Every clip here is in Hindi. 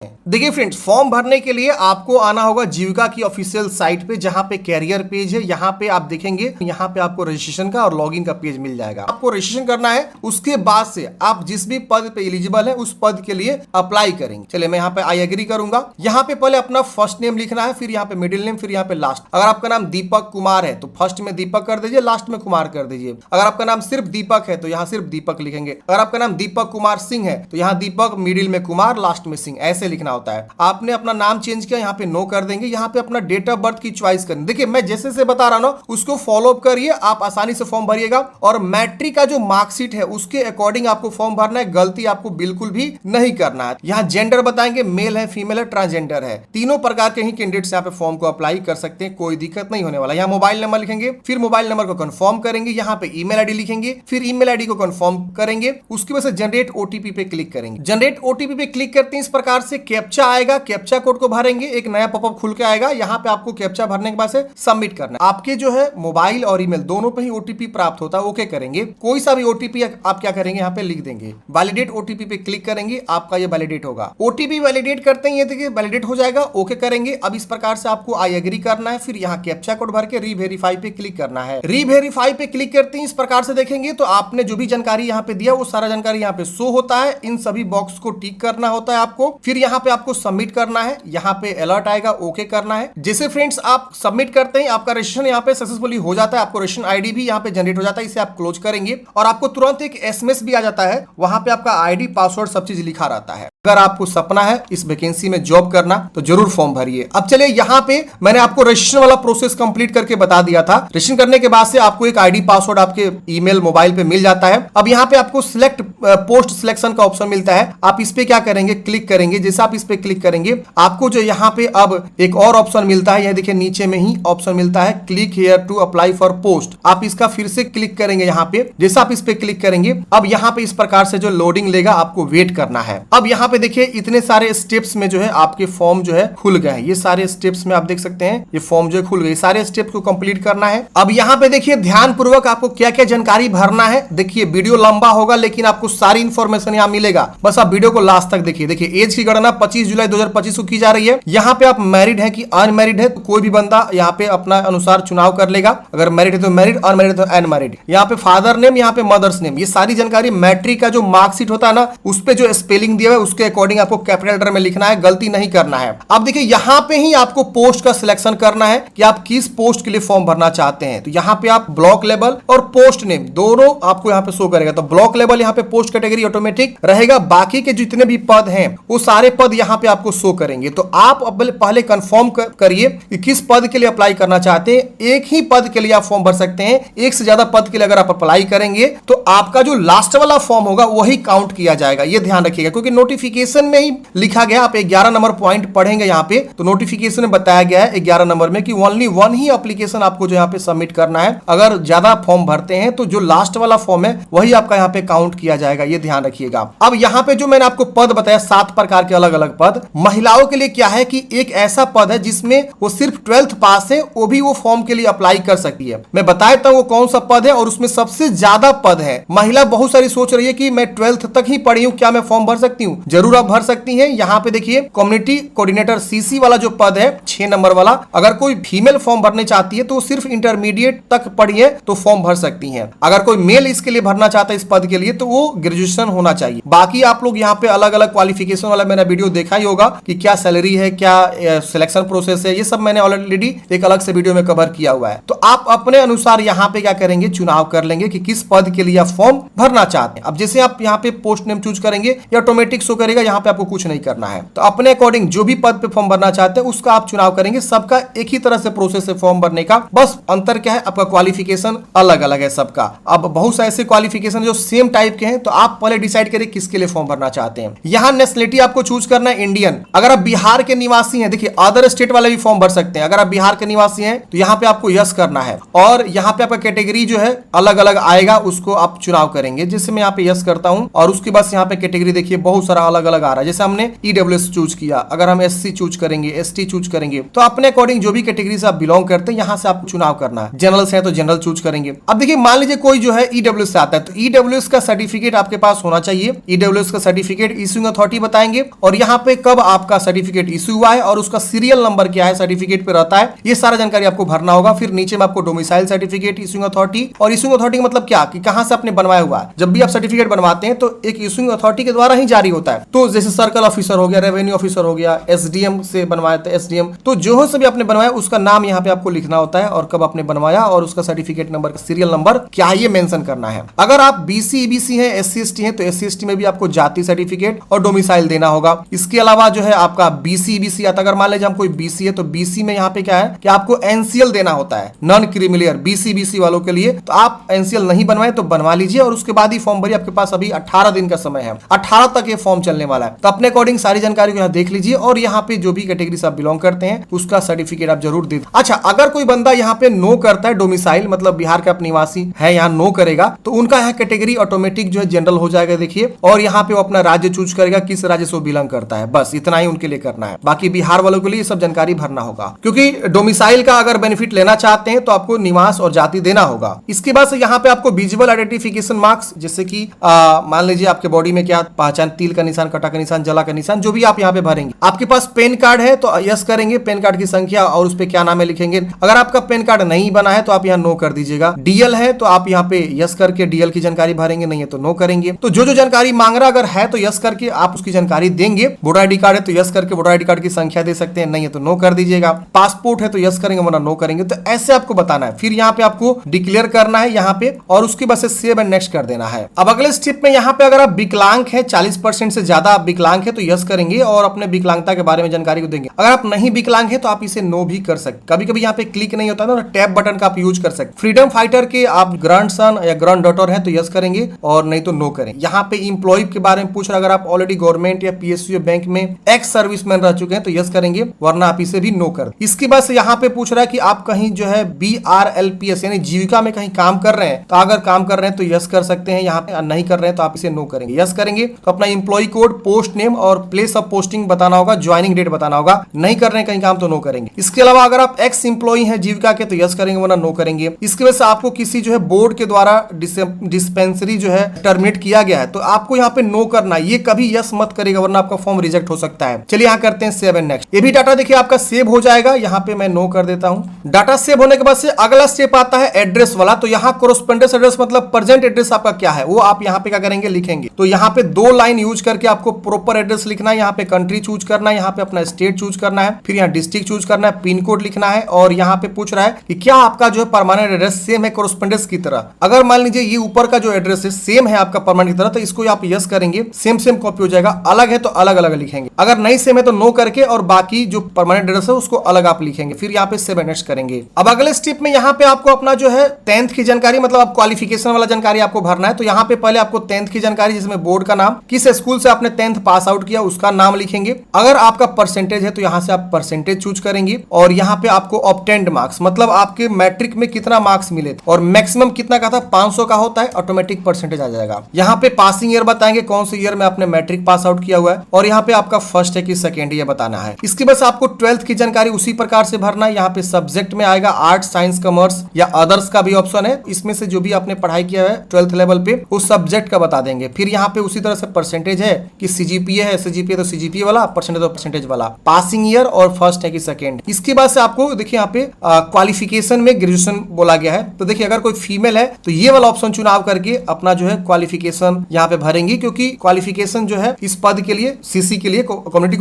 देखिए फ्रेंड्स, फॉर्म भरने के लिए आपको आना होगा जीविका की ऑफिशियल साइट पे, जहां पे कैरियर पेज है। यहाँ पे आप देखेंगे, यहाँ पे आपको रजिस्ट्रेशन का और लॉगिन का पेज मिल जाएगा। आपको रजिस्ट्रेशन करना है, उसके बाद से आप जिस भी पद पे एलिजिबल है उस पद के लिए अप्लाई करेंगे। चलिए मैं यहाँ पे आई एग्री करूंगा। यहाँ पे पहले अपना फर्स्ट नेम लिखना है, फिर यहाँ पे मिडिल नेम, फिर यहाँ पे लास्ट। अगर आपका नाम दीपक कुमार है तो फर्स्ट में दीपक कर दीजिए, लास्ट में कुमार कर दीजिए। अगर आपका नाम सिर्फ दीपक है तो यहाँ सिर्फ दीपक लिखेंगे। अगर आपका नाम दीपक कुमार सिंह है तो यहाँ दीपक, मिडिल में कुमार, लास्ट में सिंह, ऐसे लिखना होता है। आपने अपना नाम चेंज किया, यहाँ पे नो कर देंगे। यहाँ पे अपना डेट ऑफ बर्थ की चॉइस करें। देखिए मैं जैसे से बता रहा हूं उसको फॉलो अप करिए, आप आसानी से फॉर्म भरिएगा। और मैट्रिक का जो मार्कशीट है उसके अकॉर्डिंग आपको फॉर्म भरना है, गलती आपको बिल्कुल भी नहीं करना है। यहाँ जेंडर बताएंगे, मेल है, फीमेल है, ट्रांसजेंडर है, तीनों प्रकार के ही कैंडिडेट्स यहाँ पे फॉर्म को अप्लाई कर सकते हैं, कोई दिक्कत नहीं होने वाला। यहाँ मोबाइल नंबर लिखेंगे, फिर मोबाइल नंबर को कंफर्म करेंगे, यहाँ पे ईमेल आईडी लिखेंगे, फिर ईमेल आईडी को कंफर्म करेंगे। उसकी वजह से जनरेट ओटीपी पे क्लिक करेंगे। जनरेट ओटीपी पे क्लिक करते हैं, इस प्रकार से कैप्चा आएगा, कैप्चा कोड को भरेंगे, एक नया पॉपअप खुल के आएगा। यहाँ पे आपको कैप्चा भरने के बाद से सबमिट करना है। आपके जो है मोबाइल और ईमेल दोनों पे ही ओटीपी प्राप्त होता है। ओके करेंगे, कोई सा भी ओटीपी आप क्या करेंगे, यहाँ पे लिख देंगे। वैलिडेट ओटीपी पे क्लिक करेंगे, आपका ये वैलिडेट होगा। ओटीपी वैलिडेट करते हैं, ये देखिए वैलिडेट हो जाएगा। ओके करेंगे। अब इस प्रकार से आपको आई एग्री करना है, फिर यहाँ कैप्चा कोड भर के रीवेरीफाई पे क्लिक करना है। रीवेरीफाई पे क्लिक करते हैं, इस प्रकार से देखेंगे तो आपने जो भी जानकारी यहाँ पे दिया वो सारा जानकारी यहाँ पे शो होता है। इन सभी बॉक्स को टिक करना होता है आपको, फिर यहाँ पे आपको सबमिट करना है। यहाँ पे अलर्ट आएगा, ओके करना है। जैसे फ्रेंड्स आप सबमिट करते हैं, आपका रजिस्ट्रेशन यहाँ पे सक्सेसफुली हो जाता है। आपको रजिस्ट्रेशन आईडी भी यहाँ पे जनरेट हो जाता है, इसे आप क्लोज करेंगे और आपको तुरंत एक एसएमएस भी आ जाता है। वहां पे आपका आईडी, पासवर्ड, सब चीज लिखा रहता है। अगर आपको सपना है इस वैकेंसी में जॉब करना तो जरूर फॉर्म भरिए। अब चलिए यहाँ पे मैंने आपको रजिस्ट्रेशन वाला प्रोसेस कंप्लीट करके बता दिया था। रजिस्ट्रेशन करने के बाद से आपको एक आईडी, पासवर्ड आपके ईमेल, मोबाइल पे मिल जाता है। अब यहाँ पे आपको सिलेक्ट पोस्ट सिलेक्शन का ऑप्शन मिलता है। आप इस पे क्या करेंगे, क्लिक करेंगे। जैसे आप इस पे क्लिक करेंगे, आपको जो यहाँ पे अब एक और ऑप्शन मिलता है, यह देखिए नीचे में ही ऑप्शन मिलता है, click here to apply for post. आप इसका फिर से क्लिक करेंगे यहाँ पे। जैसा आप इस पे क्लिक करेंगे, अब यहाँ पे इस प्रकार से जो लोडिंग लेगा, आपको वेट करना है। अब यहाँ पे देखिए इतने सारे स्टेप्स में जो है आपके फॉर्म जो है खुल गए हैं। ये सारे स्टेप्स में आप देख सकते हैं ये फॉर्म जो है खुल गए। सारे स्टेप्स को कंप्लीट करना है। अब यहाँ पे देखिए ध्यान पूर्वक आपको क्या क्या जानकारी भरना है। देखिए वीडियो लंबा होगा लेकिन आपको सारी इंफॉर्मेशन यहाँ मिलेगा, बस आप वीडियो को लास्ट तक देखिए। देखिए एज की गणना 25 जुलाई 2025 को की जा रही है। यहाँ पे आप मैरिड है कि अनमैरिड है तो कोई भी बंदा यहाँ पे अपना अनुसार चुनाव कर लेगा। अगर मैरिड है तो मैरिड, अनमैरिड है तो अनमैरिड। यहाँ पे फादर नेम, यहाँ पे मदर्स नेम, ये सारी जानकारी मैट्रिक का जो मार्कशीट होता है ना, उस पे जो स्पेलिंग दिया है उसके अकॉर्डिंग आपको कैपिटल लेटर में लिखना है, गलती नहीं करना है। अब देखिए यहाँ पे ही आपको पोस्ट का सिलेक्शन करना है कि आप किस पोस्ट के लिए फॉर्म भरना चाहते हैं। तो यहाँ पे आप ब्लॉक लेवल और पोस्ट नेम दोनों आपको यहाँ पे शो करेगा। तो ब्लॉक लेवल यहाँ पे पोस्ट कैटेगरी ऑटोमेटिक रहेगा, बाकी के जितने भी पद हैं वो सारे पद यहाँ पे आपको शो करेंगे। तो आप पहले कंफर्म करिए कि किस पद के लिए अप्लाई करना चाहते हैं। एक ही पद के लिए आप फॉर्म भर सकते हैं। एक से ज्यादा पद के लिए अगर आप अप्लाई करेंगे तो आपका जो लास्ट वाला फॉर्म होगा वही काउंट किया जाएगा। ये ध्यान रखिएगा, क्योंकि नोटिफिकेशन में ही लिखा गया, आप 11 नंबर पॉइंट पढ़ेंगे यहाँ पे तो नोटिफिकेशन में बताया गया है 11 नंबर में कि ओनली वन ही एप्लीकेशन आपको जो यहाँ पे सबमिट करना है। अगर ज्यादा फॉर्म भरते हैं तो जो लास्ट वाला फॉर्म है वही आपका यहाँ पे काउंट किया जाएगा, ये ध्यान रखिएगा। अब यहाँ पे जो मैंने आपको पद बताया 7 प्रकार के अलग अलग पद। महिलाओं के लिए क्या है कि एक ऐसा पद है जिसमें वो सिर्फ 12th पास है, वो भी वो फॉर्म के लिए अप्लाई कर सकती है। मैं बता देता हूं वो कौन सा पद है और उसमें सबसे ज्यादा पद है। महिला बहुत सारी सोच रही है कि मैं 12th तक ही पढ़ी हूं, क्या मैं फॉर्म भर सकती हूँ? जरूर आप भर सकती हैं। यहाँ पे देखिए कम्युनिटी कोऑर्डिनेटर सीसी वाला जो पद है 6 नंबर वाला, अगर कोई फीमेल फॉर्म भरने चाहती है तो सिर्फ इंटरमीडिएट तक पढ़ी है तो फॉर्म भर सकती है। अगर कोई मेल इसके लिए भरना चाहता है इस पद के लिए तो वो ग्रेजुएशन होना चाहिए। बाकी आप लोग यहाँ पे अलग अलग क्वालिफिकेशन वाला मेरा वीडियो देखा ही होगा कि क्या सैलरी है, क्या सिलेक्शन प्रोसेस है, ये सब मैंने ऑलरेडी एक अलग से वीडियो में कवर किया हुआ है। तो आप अपने अनुसार यहाँ पे क्या करेंगे, चुनाव कर लेंगे कि किस पद के लिए आप फॉर्म भरना चाहते हैं। अब जैसे आप यहाँ पे पोस्ट नेम चूज करेंगे या ऑटोमेटिक शो करेगा, यहाँ पे आपको कुछ नहीं करना है। तो अपने अकॉर्डिंग जो भी पद पे फॉर्म भरना चाहते हैं उसका आप चुनाव करेंगे। सबका एक ही तरह से प्रोसेस है फॉर्म भरने का, बस अंतर क्या है, आपका क्वालिफिकेशन अलग अलग है सबका। अब बहुत से ऐसे क्वालिफिकेशन जो सेम टाइप के हैं, तो आप पहले डिसाइड करिए किसके लिए फॉर्म भरना चाहते हैं। यहाँ नेशनलिटी आपको चूज करना है इंडियन। अगर आप बिहार के निवासी हैं, देखिए अदर स्टेट वाले भी फॉर्म भर सकते हैं। अगर आप बिहार के निवासी हैं तो यहाँ पे आपको यस करना है और यहाँ पे आपका कैटेगरी जो है अलग अलग आएगा, उसको आप चुनाव करेंगे। जैसे मैं यहाँ पे यस करता हूँ और उसके बाद यहाँ पे कैटेगरी देखिए बहुत सारा अलग अलग आ रहा है। जैसे हमने ईडब्ल्यूएस चूज किया, अगर हम एससी चूज करेंगे, एसटी चूज करेंगे, तो अपने अकॉर्डिंग जो भी कैटेगरी से आप बिलोंग करते हैं यहाँ से आपको चुनाव करना है। जनरल से है तो जनरल चूज करेंगे। अब देखिए मान लीजिए कोई जो है ईडब्ल्यूएस से आता है, तो ईडब्ल्यूएस का सर्टिफिकेट आपके पास होना चाहिए। ईडब्ल्यूएस का सर्टिफिकेट इश्यूइंग अथॉरिटी बताएंगे और यहाँ पे कब आपका सर्टिफिकेट इश्यू हुआ है और उसका सीरियल नंबर क्या है सर्टिफिकेट पे रहता है, ये सारा जानकारी आपको भरना होगा। फिर नीचे में आपको डोमिसाइल सर्टिफिकेट, इश्यूइंग अथॉरिटी, और इश्यूइंग अथॉरिटी मतलब क्या कि कहां से आपने बनवाया हुआ है। जब भी आप सर्टिफिकेट बनवाते हैं तो एक इश्यूइंग अथॉरिटी के द्वारा ही जारी होता है। तो जैसे सर्कल ऑफिसर हो गया, रेवेन्यू ऑफिसर हो गया, एसडीएम से बनवाया था एसडीएम, तो जो से भी आपने बनवाया उसका नाम यहाँ पे आपको लिखना होता है और कब आपने बनवाया और उसका सर्टिफिकेट नंबर, सीरियल नंबर क्या है ये मेंशन करना है। अगर आप बीसी ईबीसी है, एससी एसटी है, तो एससी एसटी में भी आपको जाति सर्टिफिकेट और डोमिसाइल देना होगा। इसके अलावा जो है आपका बीसी ईबीसी आता, अगर मान लीजिए हम कोई बीसी है तो बीसी में यहाँ पे क्या है कि आपको एनसीएल देना होता है, नॉन क्रीमिलियर, बीसी बीसी वालों के लिए। तो आप एनसीएल नहीं बनवाए तो बनवा लीजिए और उसके बाद ही फॉर्म भरिए। आपके पास अभी 18 दिन का समय है, 18 तक ये फॉर्म चलने वाला है। तो अपने अकॉर्डिंग सारी जानकारी को यहाँ देख लीजिए और यहाँ पे जो भी कैटेगरी से आप बिलोंग करते हैं उसका सर्टिफिकेट आप जरूर दे। अच्छा, अगर कोई बंदा यहाँ पे नो करता है, डोमिसाइल मतलब बिहार का निवासी है, यहाँ नो करेगा, तो उनका यहाँ कैटेगरी ऑटोमेटिक जो है जनरल हो जाएगा। देखिए, और यहाँ पे वो अपना राज्य चूज करेगा, किस राज्य से वो बिलोंग करता है, बस इतना ही उनके लिए करना है। बाकी बिहार वालों के लिए सब जानकारी भरना होगा, क्योंकि डोमिसाइल का अगर बेनिफिट लेना चाहते हैं तो आपको निवास और जाति देना होगा। इसके बाद से यहाँ पे आपको विजुअल आइडेंटिफिकेशन मार्क्स, जैसे कि मान लीजिए आपके बॉडी में क्या पहचान, तिल का निशान, कटा का निशान, जला का निशान, जो भी आप यहाँ पे भरेंगे। आपके पास पेन कार्ड है तो यस करेंगे, पेन कार्ड की संख्या और उस पे क्या नाम है लिखेंगे। अगर आपका पेन कार्ड नहीं बना है तो आप यहाँ नो कर दीजिएगा। डीएल है तो आप यहाँ पे यस करके डीएल की जानकारी भरेंगे, नहीं है तो नो करेंगे। तो जो जानकारी मांग रहा अगर है तो यस करके आप उसकी जानकारी देंगे। वोटर आईडी कार्ड है तो यस करके वोटर आईडी कार्ड की संख्या दे सकते हैं, नहीं है तो नो कर दीजिएगा। पासपोर्ट है तो यस करेंगे वरना नो करेंगे। तो ऐसे आपको बताना है। फिर यहाँ पे आपको डिक्लेयर करना है यहाँ पे और उसके बाद से सेव एंड नेक्स्ट कर देना है। अब अगले स्टेप में यहाँ पे अगर आप विकलांग है, 40% से ज्यादा आप विकलांग है तो यस करेंगे और अपने विकलांगता के बारे में जानकारी को देंगे। अगर आप नहीं विकलांग है तो आप इसे नो भी कर सकते। कभी कभी यहाँ पे क्लिक नहीं होता ना, टैब बटन का आप यूज कर सकते। फ्रीडम फाइटर के आप ग्रैंड सन या ग्रैंड डॉटर है तो यस करेंगे और नहीं तो नो करें। यहाँ पे इंप्लॉय के बारे में पूछ रहा, अगर आप ऑलरेडी गवर्नमेंट या पीएसयू बैंक में एक्स सर्विसमैन रह चुके हैं तो यस करेंगे वरना आप इसे भी नो कर। इसके बाद से यहाँ पे पूछ रहा है कि आप कहीं जो है BRLPS यानी जीविका में कहीं काम कर रहे हैं, तो अगर काम कर रहे हैं तो यस कर सकते हैं। यहाँ पे नहीं कर रहे हैं तो आप इसे नो करेंगे। यस करेंगे तो अपना इंप्लॉय कोड, पोस्ट नेम और प्लेस ऑफ पोस्टिंग बताना होगा, ज्वाइनिंग डेट बताना होगा। नहीं कर रहे हैं कहीं काम तो नो करेंगे। इसके अलावा अगर आप एक्स इंप्लॉय हैं जीविका के तो यस करेंगे वरना नो करेंगे। इसकी वजह से आपको किसी जो है बोर्ड के द्वारा डिस्पेंसरी जो है टर्मिनेट किया गया है तो आपको यहाँ पे नो करना है। ये कभी यस मत करेगा वरना आपका फॉर्म रिजेक्ट हो सकता है। चलिए यहाँ करते हैं सेव एंड नेक्स्ट। ये भी डाटा देखिए आपका सेव हो जाएगा। यहाँ पे मैं नो कर देता हूँ। डाटा सेव होने के बाद से अगला स्टेप आता है एड्रेस वाला। तो यहाँ कोरेस्पोंडेंस एड्रेस मतलब प्रेजेंट एड्रेस आपका क्या है वो आप यहाँ पे क्या करेंगे, लिखेंगे। तो यहाँ पे 2 लाइन यूज करके आपको प्रॉपर एड्रेस लिखना है। यहाँ पे कंट्री चूज करना है, यहाँ पे अपना स्टेट चूज करना है, फिर यहाँ डिस्ट्रिक्ट चूज करना है, पिन कोड लिखना है और यहाँ पे पूछ रहा है कि क्या आपका जो है परमानेंट एड्रेस सेम है कोरेस्पोंडेंस की तरह। अगर मान लीजिए ये ऊपर का जो एड्रेस है सेम है आपका परमानेंट की तरह तो इसको आप यस करेंगे, सेम कॉपी हो जाएगा। अलग है तो अलग अलग लिखेंगे, अगर नहीं सेम है तो नो करके और बाकी जो परमानेंट एड्रेस है उसको अलग आप लिखेंगे। फिर यहाँ पे सेव एंड नेक्स्ट करेंगे। अब अगले स्टेप में यहाँ पे आपको अपना जो है 10th की जानकारी मतलब आप क्वालिफिकेशन वाला जानकारी आपको भरना है। तो यहाँ पे पहले आपको 10th की जानकारी जिसमें बोर्ड का नाम, किस स्कूल से आपने 10th पास आउट किया उसका नाम लिखेंगे। अगर आपका परसेंटेज है तो यहाँ से आप परसेंटेज चूज करेंगे और यहाँ पे आपको ऑब्टेन्ड मार्क्स मतलब आपके मैट्रिक में कितना मार्क्स मिले और मैक्सिमम कितना का था, 500 का होता है, ऑटोमेटिक परसेंटेज आ जाएगा। यहाँ पे पासिंग ईयर बताएंगे कौन से ईयर में आपने मैट्रिक पास आउट किया हुआ है और यहाँ पे आपका फर्स्ट है कि सेकेंड ये बताना है। इसके बाद आपको 12th की जानकारी उसी प्रकार से भरना है। यहाँ पे सब्जेक्ट में आएगा आर्ट, साइंस, कॉमर्स या अदर्स का भी ऑप्शन है। इसमें से जो भी आपने पढ़ाई किया है 12th लेवल पे उस सब्जेक्ट का बता देंगे। फिर यहाँ पे उसी तरह से परसेंटेज है कि सीजीपीए है, सीजीपीए तो सीजीपीए वाला, परसेंटेज तो परसेंटेज वाला, पासिंग ईयर और फर्स्ट है कि सेकेंड। इसके बाद से आपको देखिए यहाँ पे क्वालिफिकेशन में ग्रेजुएशन बोला गया है। तो देखिए अगर कोई फीमेल है तो ये वाला ऑप्शन चुनाव करके अपना जो है क्वालिफिकेशन यहाँ पे भरेंगे, क्योंकि क्वालिफिकेशन जो है इस पद के लिए सीसी के लिए कम्युनिटी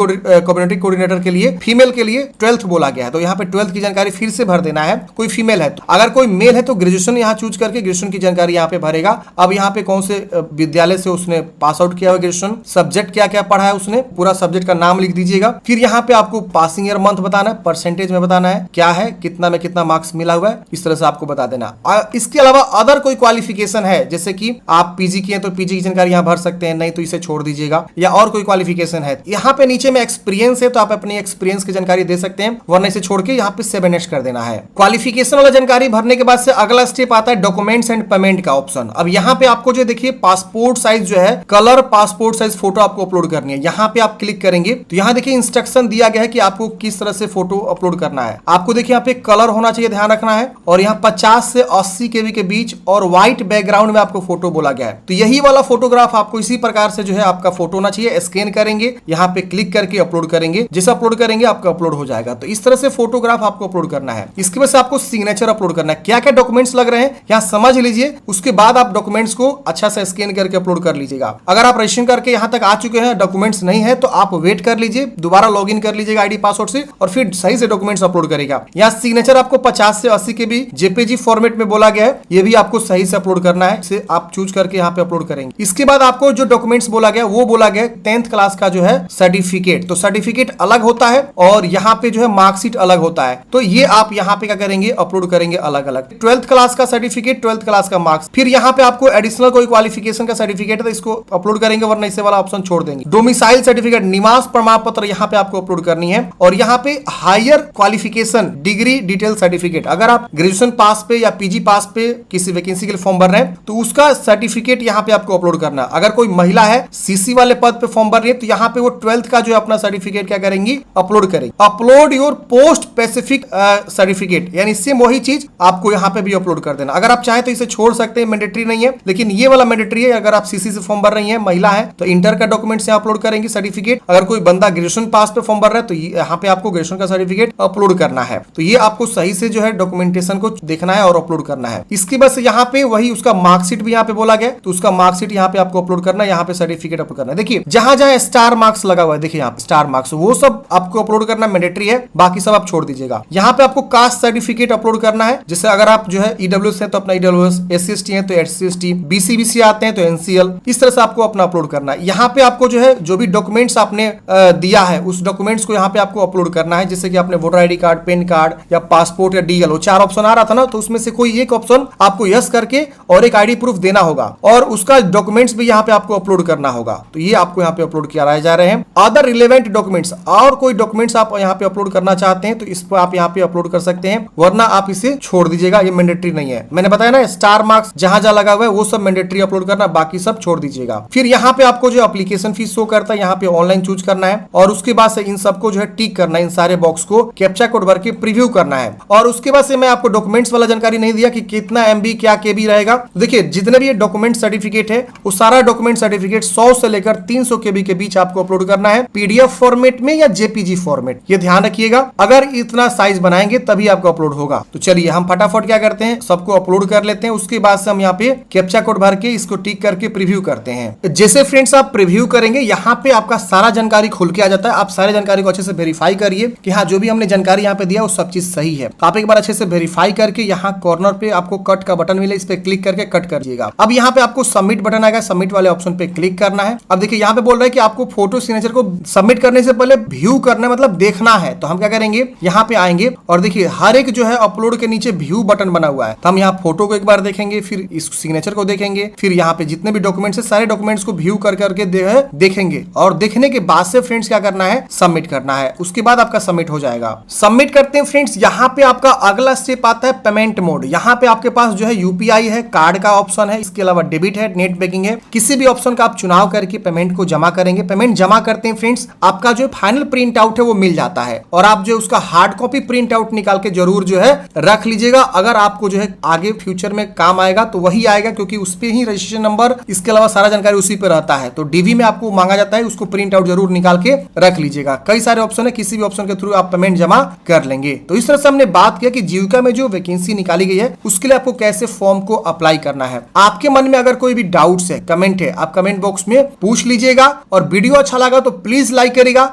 कोऑर्डिनेटर के लिए फीमेल के लिए 12th बोला गया है। तो यहाँ पे 12th की जानकारी फिर से भर देना है। कोई फीमेल है तो, अगर कोई मेल है तो ग्रेजुएशन यहाँ चूज करके ग्रेजुएशन की जानकारी यहाँ पे भरेगा। अब यहाँ पे कौन से विद्यालय से उसने पास आउट किया हुआ ग्रेजुएशन, सब्जेक्ट क्या क्या पढ़ा है उसने, पूरा सब्जेक्ट का नाम लिख दीजिएगा। फिर यहाँ पे आपको पासिंग ईयर मंथ बताना है, परसेंटेज में बताना है क्या है, कितना में कितना मार्क्स मिला हुआ है, इस तरह से आपको बता देना। इसके अलावा अदर कोई क्वालिफिकेशन है जैसे कि आप पीजी किए तो पीजी की जानकारी यहाँ भर सकते हैं, नहीं तो इसे छोड़ दीजिएगा। या और कोई क्वालिफिकेशन है यहाँ पे नीचे में एक्सपीरियंस है तो आप अपनी एक्सपीरियंस की जानकारी दे सकते हैं, वरना इसे छोड़ के यहाँ पे सेव एंड नेक्स्ट कर देना है। क्वालिफिकेशन वाला जानकारी भरने के बाद से अगला स्टेप आता है डॉक्यूमेंट्स एंड पेमेंट का ऑप्शन। अब यहाँ पे आपको जो देखिए पासपोर्ट साइज जो है कलर पासपोर्ट साइज फोटो आपको अपलोड करनी है। यहाँ पे आप क्लिक करेंगे तो यहाँ देखिए इंस्ट्रक्शन दिया गया है कि आपको किस तरह से फोटो अपलोड करना है। आपको देखिए यहाँ पे कलर होना चाहिए, ध्यान रखना है, और यहाँ 50 से 80 केबी के बीच और व्हाइट बैकग्राउंड में आपको फोटो बोला गया है। तो यही वाला फोटोग्राफ आपको इसी प्रकार से जो है आपका फोटो होना चाहिए। स्कैन करेंगे, यहाँ पे क्लिक करके अपलोड करेंगे, जैसे अपलोड करेंगे आपका अपलोड हो जाएगा। तो इस तरह से फोटोग्राफ आपको अपलोड करना है। इसके बाद आपको सिग्नेचर अपलोड करना है। क्या क्या डॉक्यूमेंट्स लग रहे हैं यहाँ समझ लीजिए, उसके बाद आप डॉक्यूमेंट्स को अच्छा से स्कैन करके अपलोड कर लीजिएगा। अगर आप रजिस्ट्रेशन करके यहाँ तक आ चुके हैं, डॉक्यूमेंट्स नहीं है, तो आप वेट कर लीजिए, दोबारा लॉग इन कर लीजिएगा आईडी पासवर्ड से और फिर सही से डॉक्यूमेंट्स अपलोड करेगा। यहाँ सिग्नेचर आपको 50 से 80 के भी जेपीजी फॉर्मेट में बोला गया है, ये भी आपको सही से अपलोड करना है, इसे आप चूज करके यहाँ पे अपलोड करेंगे। इसके बाद आपको जो डॉक्यूमेंट्स बोला गया वो बोला गया 10th क्लास का जो है सर्टिफिकेट। तो सर्टिफिकेट अलग होता है और यहाँ पे जो है मार्कशीट अलग होता है, तो ये आप यहाँ पे क्या करेंगे, अपलोड करेंगे अलग अलग। 12th क्लास का सर्टिफिकेट, 12th क्लास का मार्क्स, फिर यहाँ पे आपको एडिशनल कोई क्वालिफिकेशन का सर्टिफिकेट है तो इसको अपलोड करेंगे, वरना इसे वाला ऑप्शन छोड़ देंगे। डोमिसाइल सर्टिफिकेट, निवास प्रमाण पत्र यहाँ पे आपको अपलोड करनी है। और यहाँ पे higher qualification degree detail certificate, अगर आप ग्रेजुएशन पास पे या पीजी पास पे किसी वैकेंसी के लिए फॉर्म भर रहे हैं तो उसका सर्टिफिकेट यहाँ पे आपको अपलोड करना है। अगर कोई महिला है सीसी वाले पद पे फॉर्म भर रही है तो यहाँ पे वो 12th का जो है अपना सर्टिफिकेट क्या करेंगी, अपलोड करेंगे। Upload your post specific certificate, यानी सेम वही चीज आपको यहाँ पे भी अपलोड कर देना। अगर आप चाहें तो इसे छोड़ सकते हैं, मैंडेटरी नहीं है, लेकिन ये वाला मैंडेटरी है। अगर आप सीसी से फॉर्म भर रही है, महिला है, तो इंटर का डॉक्यूमेंट यहाँ अपलोड करेंगे सर्टिफिकेट। अगर कोई बंदा ग्रेजुएशन पास पे फॉर्म भर रहा है तो यहाँ पे आपको ग्रेजुएशन का सर्टिफिकेट अपलोड करना है। तो ये आपको सही से जो है डॉक्यूमेंटेशन को देखना है और अपलोड करना है। इसके बाद यहाँ पे वही उसका मार्कशीट भी यहाँ पे बोला गया, तो उसका मार्कशीट यहाँ पे आपको अपलोड करना है, यहाँ पे सर्टिफिकेट अपलोड करना है। देखिए जहां जहां स्टार मार्क्स लगा हुआ है, देखिए यहाँ पे स्टार मार्क्स, वो सब आपको अपलोड करना मैंडेटरी है, बाकी सब आप छोड़ दीजिएगा। यहाँ पे आपको कास्ट सर्टिफिकेट अपलोड करना है, जैसे अगर आप जो है ईडब्ल्यूएस है तो अपना ईडब्ल्यूएस, SC/ST है तो SC/ST, BC/BC आते हैं तो NCL, इस तरह से आपको अपना अपलोड करना है। यहाँ पे आपको जो है जो भी डॉक्यूमेंट्स आपने दिया है उस डॉक्यूमेंट्स को यहाँ पे आपको अपलोड करना है, जैसे कि आपने voter ID card, pan card या पासपोर्ट या DL, वो 4 ऑप्शन आ रहा था ना, तो उसमें से कोई एक ऑप्शन आपको यस करके और एक ID प्रूफ देना होगा और उसका डॉक्यूमेंट्स भी यहाँ पे आपको अपलोड करना होगा। तो ये आपको यहाँ पे अपलोड किया जा रहे हैं। अदर रिलेवेंट डॉक्यूमेंट्स, और कोई डॉक्यूमेंट्स आप यहाँ पे अपलोड करना चाहते हैं तो इस पर आप यहाँ पे अपलोड कर सकते हैं, वरना आप इसे छोड़ दीजिएगा, ये मैंडेटरी नहीं है। मैंने बताया ना स्टार मार्क्स जहां जहां लगा हुआ है वो सब मैंडेटरी अपलोड करना, बाकी सब छोड़ दीजिएगा। फिर यहाँ पे आपको जो एप्लीकेशन फीस शो करता है यहाँ पे ऑनलाइन चूज करना है और उसके बाद से इन सबको जो है टिक करना है, इन सारे बॉक्स को कैप्चा कोड भर के प्रीव्यू करना है। और उसके बाद से मैं आपको डॉक्यूमेंट्स वाला जानकारी नहीं दिया कि कितना MB क्या KB रहेगा। देखिए जितने भी ये डॉक्यूमेंट सर्टिफिकेट है वो सारा डॉक्यूमेंट सर्टिफिकेट 100 से लेकर 300 KB के बीच आपको अपलोड करना है, PDF फॉर्मेट में या JPG फॉर्मेट, ये ध्यान रखिएगा। अगर इतना साइज बनाएंगे तभी आपको अपलोड होगा। तो चलिए हम फटाफट क्या करते हैं, सबको अपलोड कर लेते हैं, उसके बाद से हम यहाँ पे कैप्चा कोड भर के इसको टिक करके प्रीव्यू करते हैं। जैसे फ्रेंड्स आप प्रीव्यू करेंगे यहाँ पे आपका सारा जानकारी खुल के आ जाता है। आप सारे जानकारी को अच्छे से वेरीफाई करिए कि हाँ जो भी हमने जानकारी यहाँ पे दिया वो सब चीज सही है। आप एक बार अच्छे से वेरीफाई करके यहाँ कॉर्नर पे आपको कट का बटन मिले, इस पे क्लिक करके कट कर दीजिएगा। अब यहाँ पे आपको सबमिट बटन आएगा, सबमिट वाले ऑप्शन पे क्लिक करना है। अब देखिए यहाँ पे बोल रहा है कि आपको फोटो सिग्नेचर को सबमिट करने से पहले व्यू करना है, मतलब देखना है। तो हम क्या करेंगे, यहाँ पे आएंगे और देखिए हर एक जो है अपलोड के नीचे व्यू बटन बना हुआ है, तो हम यहाँ फोटो को एक बार देखेंगे, फिर इस सिग्नेचर को देखेंगे, फिर यहाँ पे जितने भी डॉक्यूमेंट्स है सारे डॉक्यूमेंट्स को व्यू कर करके देखेंगे और देखने के बाद से फ्रेंड्स क्या करना है, सबमिट करना है। उसके बाद आपका सबमिट हो जाएगा। सबमिट करते हैं फ्रेंड्स, यहाँ पे आपका अगला स्टेप आता है पेमेंट मोड। यहाँ पे आपके पास जो है UPI है, कार्ड का ऑप्शन है, इसके अलावा डेबिट है, नेट बैंकिंग है, किसी भी ऑप्शन का आप चुनाव करके पेमेंट को जमा करेंगे। पेमेंट जमा करते हैं फ्रेंड्स, आपका जो फाइनल प्रिंट आउट है वो मिल जाता है और आप जो उसका हार्ड कॉपी प्रिंट आउट निकाल के जरूर जो है रख लीजिएगा। अगर आपको जो है आगे फ्यूचर में काम आएगा तो वही आएगा, क्योंकि उस पे ही रजिस्ट्रेशन नंबर, इसके अलावा सारा जानकारी उसी पे रहता है। तो DV में आपको मांगा जाता है, उसको प्रिंट आउट जरूर निकाल के रख लीजिएगा। कई सारे ऑप्शन है, किसी भी ऑप्शन के थ्रू आप पेमेंट जमा कर लेंगे। तो इस तरह से हमने बात किया कि जीविका में जो वैकेंसी निकाली गई है उसके लिए आपको कैसे फॉर्म को अप्लाई करना है। आपके मन में अगर कोई भी डाउट्स है, कमेंट है, आप कमेंट बॉक्स में पूछ लीजिएगा और वीडियो अच्छा लगा तो प्लीज लाइक करिएगा।